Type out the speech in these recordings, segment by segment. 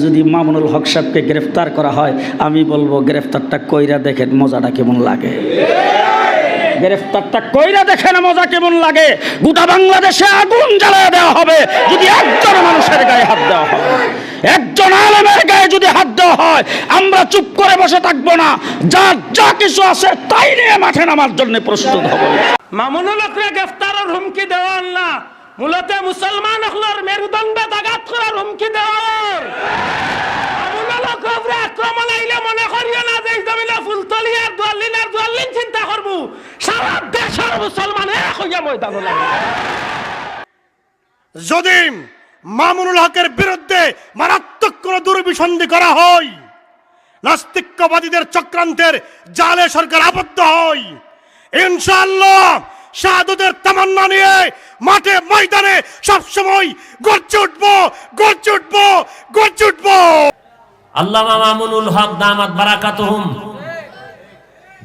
যদি মামুনুল হক সাহেবকে গ্রেফতার করা হয়, আমি বলবো গ্রেফতারটা কইরা দেখেন মজাটা কেমন লাগে। গ্রেফতারটা কইরা দেখেন মজা কেমন লাগে। গোটা বাংলাদেশে আগুন জ্বালিয়ে দেওয়া হবে যদি একজন মানুষের গায়ে হাত দেওয়া হয়, একজন আলেমের গায়ে যদি হাত দেওয়া হয়। আমরা চুপ করে বসে থাকবো না, যার যা কিছু আছে তাই নিয়ে মাঠে নামার জন্য প্রস্তুত হব। মামুনুল হকরে গ্রেফতারের হুমকি দেওয়ার না, মূলত মুসলমান হকলের মেরুদণ্ডে আঘাত করার হুমকি দেওয়ার। মামুনুল হকের উপরে আক্রমণ আইলে মনে করিও না যে জমিলে ফুলতলি আর দুয়াল্লিন চিন্তা করবো। সারা দেশের মুসলমান এক হইয়া ময়দান লাগে। যদি মামুনুল হকের বিরুদ্ধে মারাত্মক কোন দুর্বিসন্ধি করা হয়, নাস্তিকবাদীদের চক্রান্তের জালে সরকার আবদ্ধ হয়, ইনশাআল্লাহ শাহাদাতের তামান্না নিয়ে মাঠে ময়দানে সবসময় গর্জে উঠবো, গর্জে উঠবো, গর্জে উঠবো। আল্লামা মামুনুল হক দামাত বারাকাতুহুম,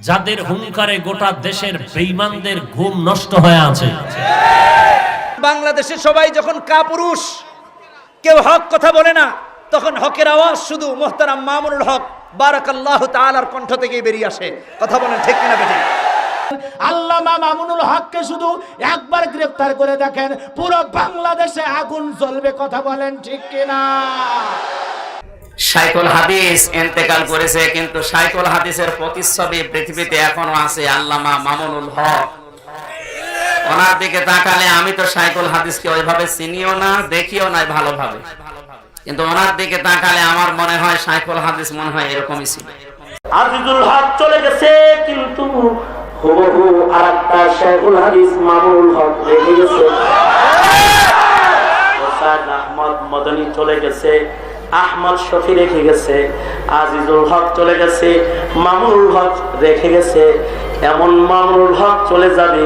যাদের হুঙ্কারে গোটা দেশের বেঈমানদের ঘুম নষ্ট হয়ে আছে। বাংলাদেশে সবাই যখন কাপুরুষ, কেউ হক কথা বলে না, তখন হকের আওয়াজ শুধু মোহতারাম মামুনুল হক বারাকাল্লাহু তাআলার কণ্ঠ থেকেই বেরিয়ে আসে। কথা বলেন ঠিক কিনা বেঠিক? আল্লামা মামুনুল হককে শুধু একবার গ্রেফতার করে দেখেন, পুরো বাংলাদেশে আগুন জ্বলবে। কথা বলেন ঠিক কিনা? শাইখুল হাদিস ইন্তেকাল করেছে, কিন্তু শাইখুল হাদিসের প্রতিচ্ছবি পৃথিবীতে এখনো আছে, আল্লামা মামুনুল হক। ওনার দিকে তাকালে আমি তো শাইখুল হাদিসকে ওইভাবে চিনিও না, দেখিও নাই ভালোভাবে, কিন্তু ওনার দিকে তাকালে আমার মনে হয় শাইখুল হাদিস মনে হয় এরকমই ছিল। আজিজুল হক চলে গেছে, কিন্তু হুবহু আরেকটা শাইখুল হাদিস মামুনুল হক রেখে গেছে। ওস্তাদ আহমদ মদনী চলে গেছে, আহমদ শফি রেখে গেছে, আজিজুল হক চলে গেছে, মামুনুল হক রেখে গেছে। এমন মামুনুল হক চলে যাবে,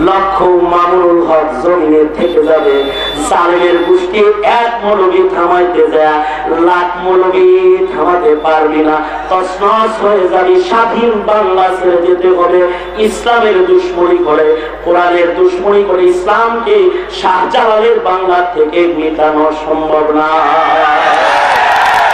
লক্ষ মামুনুল হক জমিনে থেকে যাবে। জালেমের গোষ্ঠী এক মৌলবী থামাইতে যায়, লাখ মৌলবী থামাতে পারবি না, তছনছ হয়ে যাবে। স্বাধীন বাংলা ছেড়ে যেতে হবে। ইসলামের দুশ্মনী করে, কোরআনের দুশ্মনী করে ইসলামকে শাহজালালের বাংলা থেকে মিটানো সম্ভব না।